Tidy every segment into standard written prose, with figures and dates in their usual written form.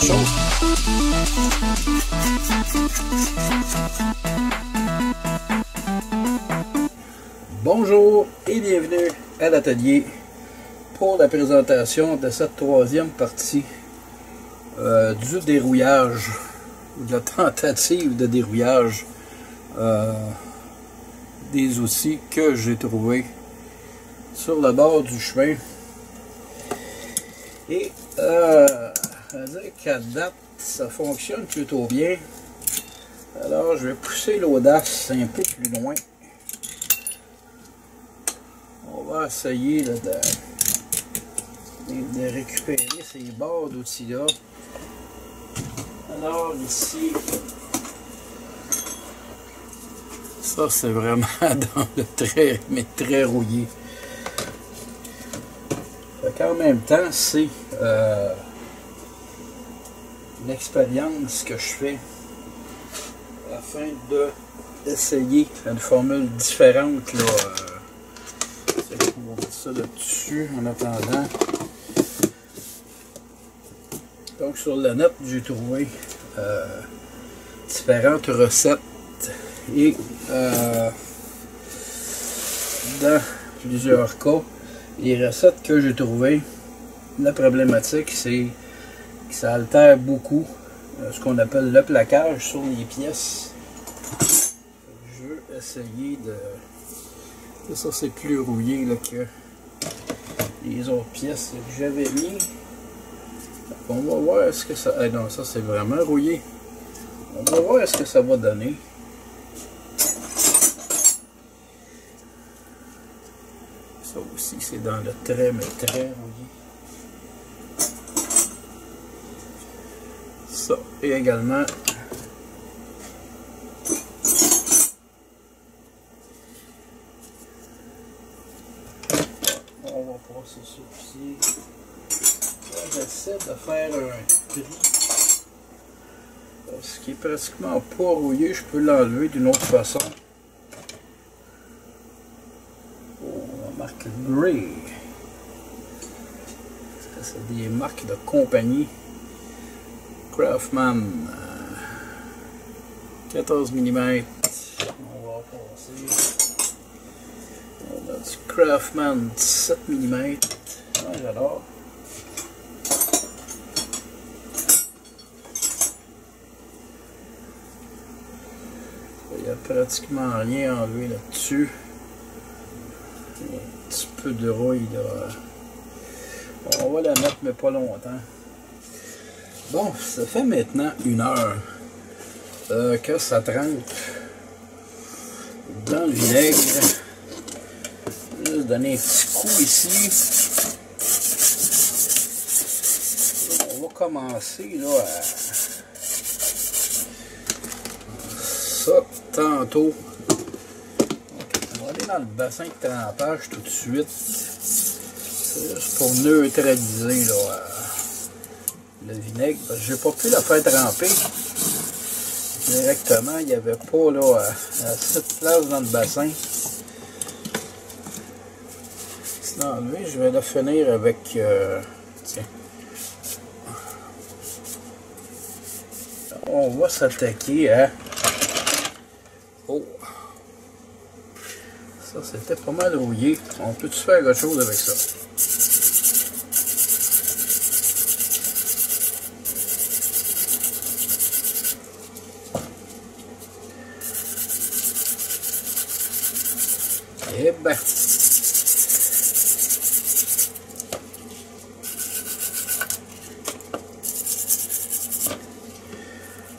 chose. Bonjour et bienvenue à l'atelier pour la présentation de cette troisième partie du dérouillage, de la tentative de dérouillage des outils que j'ai trouvés sur le bord du chemin. Et à dire qu'à date, ça fonctionne plutôt bien. Alors, je vais pousser l'audace un peu plus loin. On va essayer là, de récupérer ces bords d'outils-là. Alors, ici, ça c'est vraiment dans le très, mais très rouillé. En même temps, c'est l'expérience que je fais afin d'essayer une formule différente. Là, on va mettre ça là-dessus en attendant. Donc sur le net, j'ai trouvé différentes recettes et dans plusieurs cas, les recettes que j'ai trouvées, la problématique c'est que ça altère beaucoup ce qu'on appelle le plaquage sur les pièces. Je veux essayer de... Ça c'est plus rouillé là, que les autres pièces que j'avais mis. On va voir ce que ça... Ah non, ça c'est vraiment rouillé. On va voir ce que ça va donner. Ça aussi c'est dans le très mais très rouillé. Ça et également on va passer ça aussi. J'essaie de faire un tri. Ce qui est pratiquement pas rouillé, je peux l'enlever d'une autre façon. On marque Gray. C'est des marques de compagnie. Craftsman 14 mm. On va passer. On a du Craftsman 17 mm. Ah, j'adore. Il n'y a pratiquement rien enlevé là-dessus. Un petit peu de rouille là. On va la mettre mais pas longtemps. Bon, ça fait maintenant 1 heure que ça trempe dans le vinaigre. Je vais juste donner un petit coup ici. On va commencer là à ça tantôt. On va aller dans le bassin de trempage tout de suite. C'est juste pour neutraliser là, le vinaigre. Je n'ai pas pu la faire tremper directement. Il n'y avait pas là, assez de place dans le bassin. Sinon, lui, je vais la finir avec... tiens. On va s'attaquer à... Oh! Ça, c'était pas mal rouillé. On peut-tu faire autre chose avec ça? Eh ben!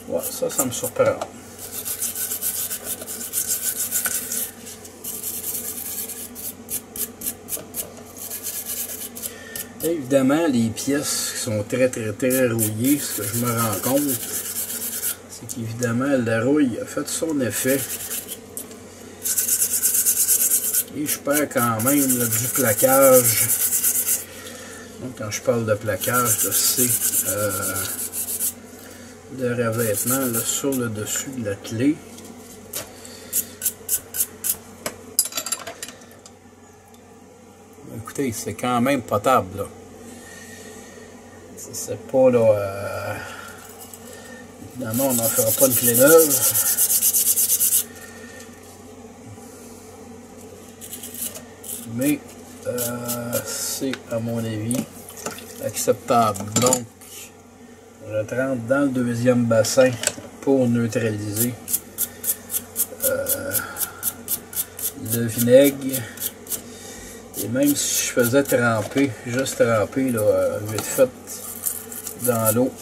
Ouais, ça me surprend. Évidemment, les pièces qui sont très rouillées, ce que je me rends compte, c'est qu'évidemment, la rouille a fait son effet. Et je perds quand même là, du plaquage. Donc, quand je parle de plaquage, c'est de revêtement là, sur le dessus de la clé. Écoutez, c'est quand même potable là. c'est pas là... évidemment, on n'en fera pas une clé neuve. Mais c'est, à mon avis, acceptable. Donc, je rentre dans le deuxième bassin pour neutraliser le vinaigre. Et même si je faisais tremper, juste tremper là, vite fait dans l'eau,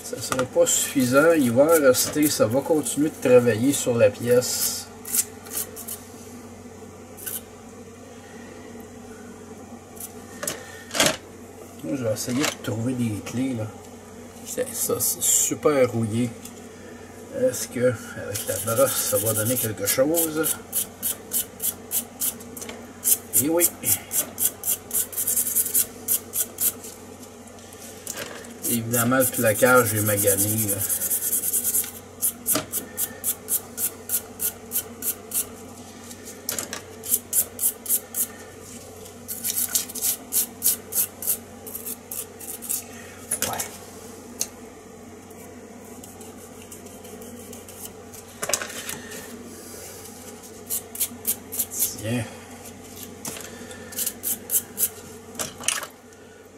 ça ne serait pas suffisant. Il va rester, ça va continuer de travailler sur la pièce. Je vais essayer de trouver des clés là. Ça c'est super rouillé. Est-ce que avec la brosse ça va donner quelque chose? Et oui. Évidemment le placage est magané là.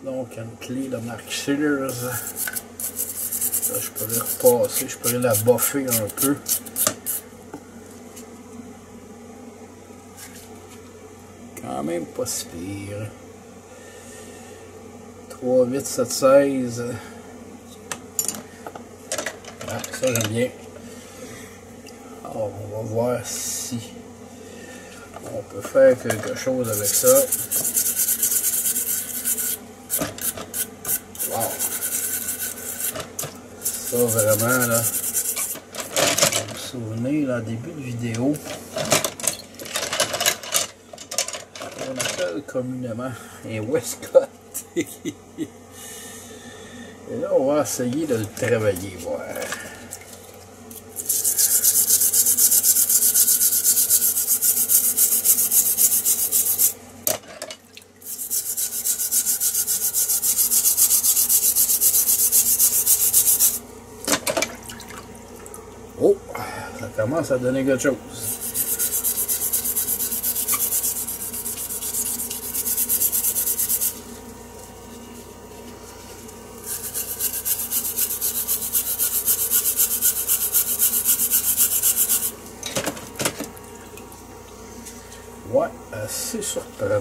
Donc une clé de marque Sears. Là, je pourrais repasser, je pourrais la boffer un peu. Quand même pas si pire. 3, 8, 7, 16. Ah, ça j'aime bien. Alors, on va voir si on peut faire quelque chose avec ça. Wow! Ça vraiment là, vous vous souvenez là, début de vidéo, on appelle communément un Westcott. Et là on va essayer de le travailler, voir. Oh, ça commence à donner quelque chose. Ouais, assez surprenant.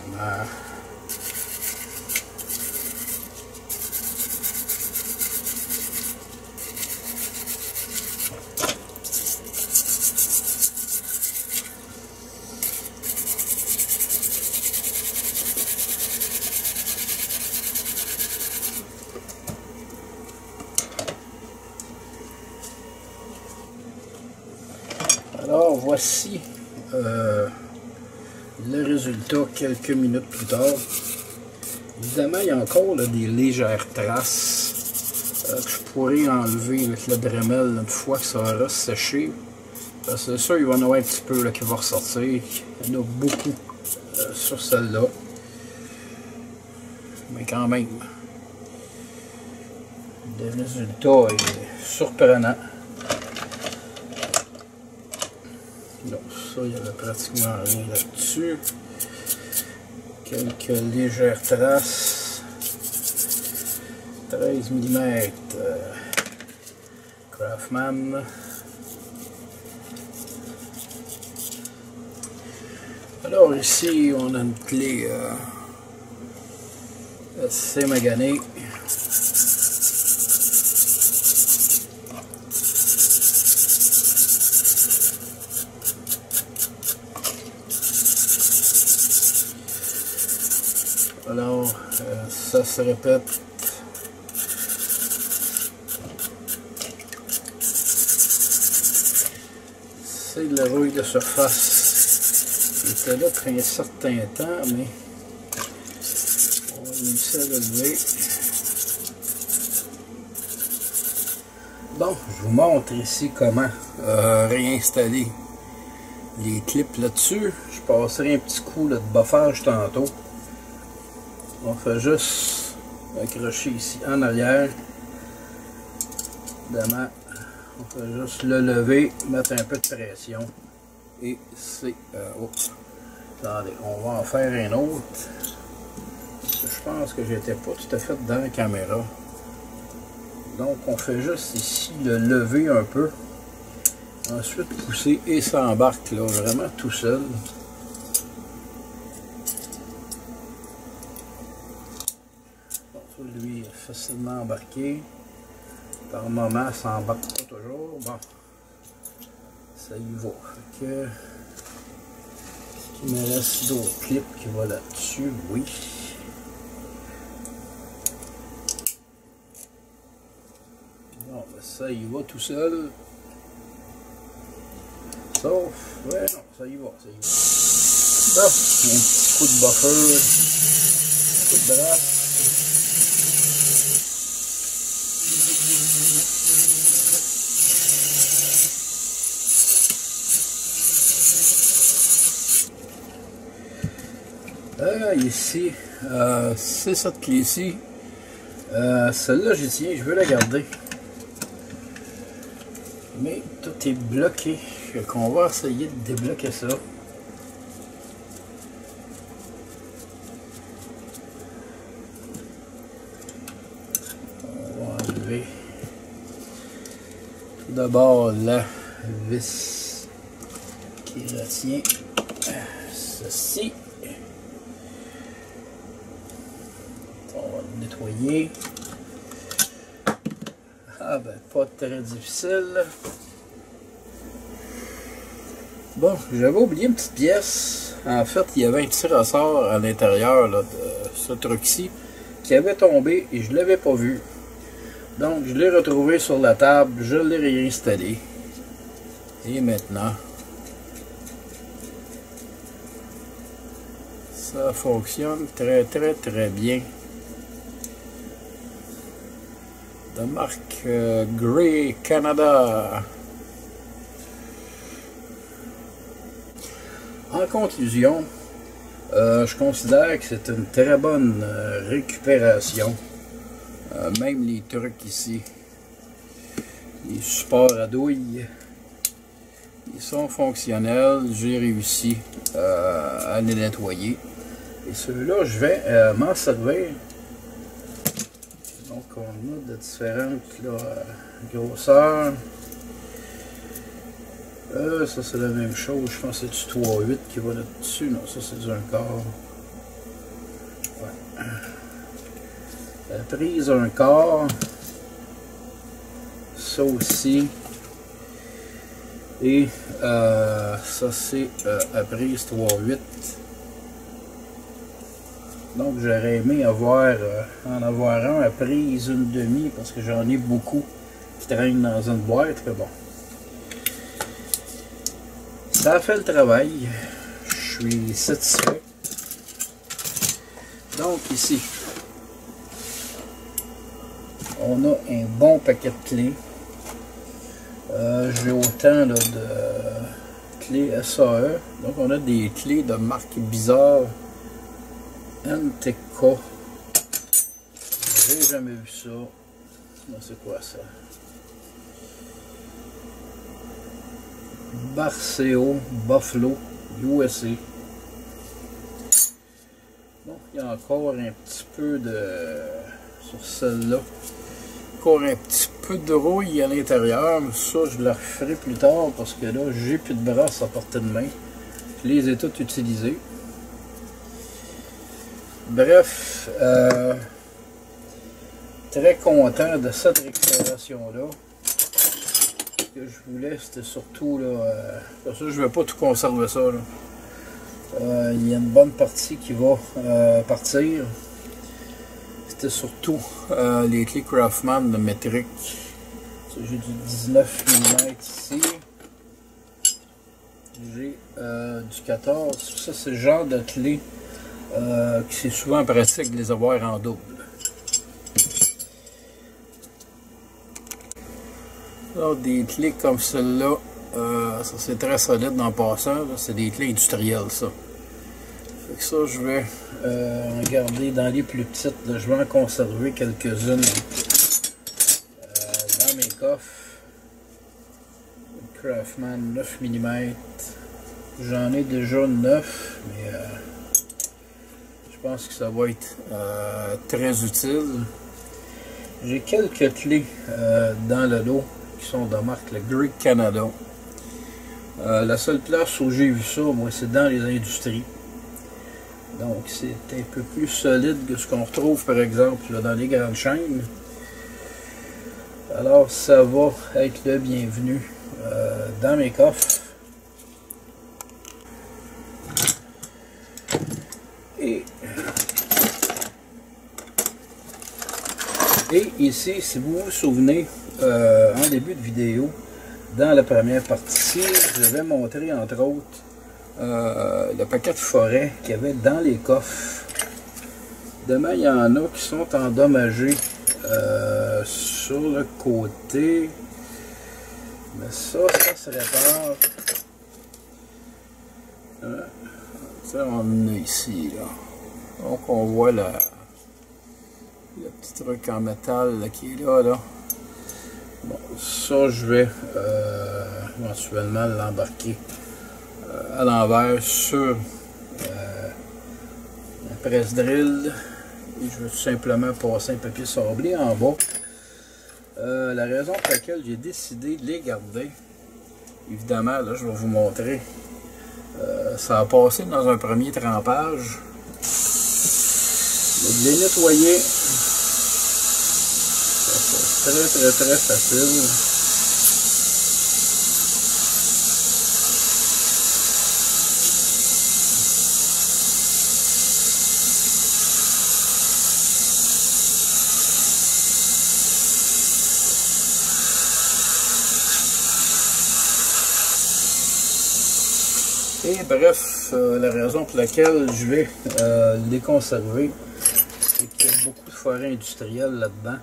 Alors voici le résultat quelques minutes plus tard. Évidemment, il y a encore là, des légères traces que je pourrais enlever avec le Dremel une fois que ça aura séché. Parce que c'est sûr, il va y en avoir un petit peu là, qui va ressortir. Il y en a beaucoup sur celle-là. Mais quand même, le résultat est surprenant. Donc ça, il y avait pratiquement rien là-dessus. Quelques légères traces. 13 mm. Craftsman. Alors ici, on a une clé assez maganée. Alors, ça se répète. C'est de la rouille de surface qui était là depuis un certain temps, mais on va réussir à le lever. Bon, je vous montre ici comment réinstaller les clips là-dessus. Je passerai un petit coup là, de buffage tantôt. On fait juste accroché ici en arrière. Évidemment, on peut juste le lever, mettre un peu de pression et c'est... oups. Attendez, on va en faire un autre. Je pense que j'étais pas tout à fait dans la caméra. Donc on fait juste ici le lever un peu. Ensuite pousser et ça embarque là vraiment tout seul. Bon, ça lui est facilement embarqué. Par moment ça embarque pas toujours. Bon, ça y va. Fait que, est-ce qu'il me reste d'autres clips qui vont là-dessus? Oui. Bon, ben ça y va tout seul. Sauf, ouais, non, ça y va, ça y va. Bon, un petit coup de buffer, un coup de brasse. Ici, c'est cette clé-ci. Celle-là, j'y tiens, je veux la garder. Mais tout est bloqué. Donc on va essayer de débloquer ça. On va enlever tout d'abord la vis qui retient ceci. On va le nettoyer. Ah ben, pas très difficile. Bon, j'avais oublié une petite pièce. En fait, il y avait un petit ressort à l'intérieur de ce truc-ci qui avait tombé et je ne l'avais pas vu. Donc, je l'ai retrouvé sur la table, je l'ai réinstallé. Et maintenant, ça fonctionne très bien. De marque Grey Canada. En conclusion, je considère que c'est une très bonne récupération. Même les trucs ici, les supports à douille, ils sont fonctionnels. J'ai réussi à les nettoyer. Et ceux-là, je vais m'en servir. Donc, on a de différentes grosseurs. Ça c'est la même chose, je pense que c'est du 3,8 qui va là-dessus. Non, ça c'est du 1/4. Ouais. La prise 1/4. Ça aussi. Et ça c'est la prise 3,8. Donc j'aurais aimé en avoir un à prise 1/2 parce que j'en ai beaucoup qui traînent dans une boîte, mais bon. Ça a fait le travail, je suis satisfait. Donc ici, on a un bon paquet de clés. J'ai autant là, de clés SAE. Donc on a des clés de marque bizarre. NTK. J'ai jamais vu ça. C'est quoi ça? Barceo, Buffalo, USA. Bon, il y a encore un petit peu de... sur celle-là. Encore un petit peu de rouille à l'intérieur. Ça, je la referai plus tard parce que là, j'ai plus de brasse à portée de main. Je les ai toutes utilisées. Bref, très content de cette récupération-là. Ce que je voulais, c'était surtout là, pour ça je ne vais pas tout conserver ça là. Il y a une bonne partie qui va partir. C'était surtout les clés Craftman de métrique. J'ai du 19 mm ici. J'ai du 14. Ça c'est le genre de clé qui c'est souvent pratique de les avoir en double. Alors, des clés comme celle-là, ça c'est très solide en passant, c'est des clés industrielles ça. Avec ça, je vais en garder dans les plus petites. Là, je vais en conserver quelques-unes dans mes coffres. Craftman 9 mm. J'en ai déjà 9, mais je pense que ça va être très utile. J'ai quelques clés dans le lot qui sont de marque le Greek Canada. La seule place où j'ai vu ça, moi, c'est dans les industries. Donc, c'est un peu plus solide que ce qu'on retrouve, par exemple, là, dans les grandes chaînes. Alors, ça va être le bienvenu dans mes coffres. Et ici, si vous vous souvenez, en début de vidéo, dans la première partie, je vais montrer entre autres le paquet de forêt qu'il y avait dans les coffres. Demain, il y en a qui sont endommagés sur le côté. Mais ça se répare. Ça, on en a ici, là. Donc, on voit le petit truc en métal là, qui est là. Bon, ça, je vais éventuellement l'embarquer à l'envers sur la presse drill. Et je vais tout simplement passer un papier sablé en bas. La raison pour laquelle j'ai décidé de les garder, évidemment, là, je vais vous montrer. Ça a passé dans un premier trempage. De les nettoyer, c'est très facile. Et bref, la raison pour laquelle je vais les conserver, c'est qu'il y a beaucoup de forêt industrielle là-dedans.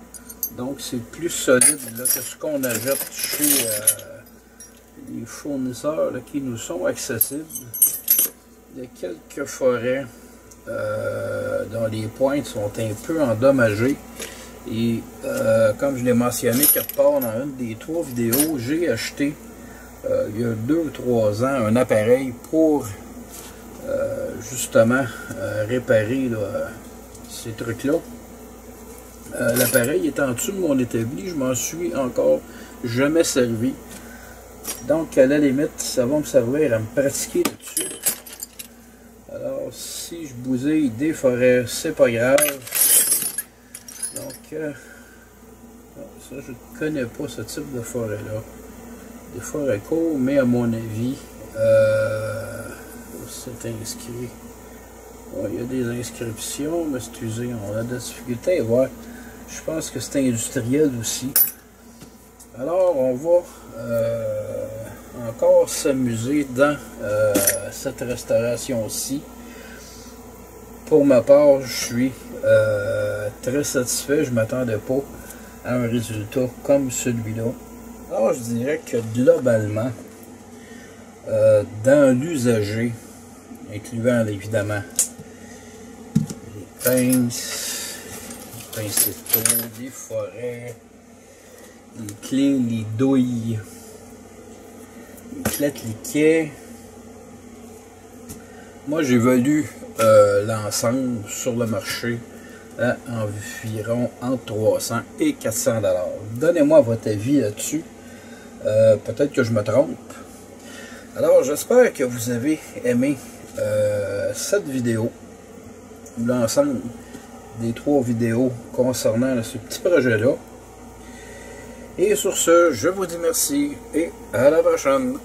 Donc c'est plus solide là, que ce qu'on achète chez les fournisseurs là, qui nous sont accessibles. Il y a quelques forêts dont les pointes sont un peu endommagées. Et comme je l'ai mentionné quelque part dans une des 3 vidéos, j'ai acheté il y a 2 ou 3 ans un appareil pour justement réparer là, ces trucs-là. L'appareil est en dessous de mon établi, je m'en suis encore jamais servi. Donc à la limite, ça va me servir à me pratiquer dessus. Alors si je bousille des forêts, c'est pas grave. Donc ça, je ne connais pas ce type de forêt-là. Des forêts courtes, mais à mon avis, c'est inscrit. Ouais, il y a des inscriptions, mais c'est usé. On a de la difficulté à voir. Je pense que c'est industriel aussi. Alors, on va encore s'amuser dans cette restauration-ci. Pour ma part, je suis très satisfait. Je ne m'attendais pas à un résultat comme celui-là. Alors, je dirais que globalement, dans l'usager, incluant évidemment les pinces, les forêts, les clés, les douilles, les clés, moi j'ai vendu l'ensemble sur le marché à environ entre 300 et 400 $. Donnez-moi votre avis là-dessus. Peut-être que je me trompe. Alors j'espère que vous avez aimé cette vidéo, l'ensemble des 3 vidéos concernant ce petit projet-là. Et sur ce, je vous dis merci et à la prochaine.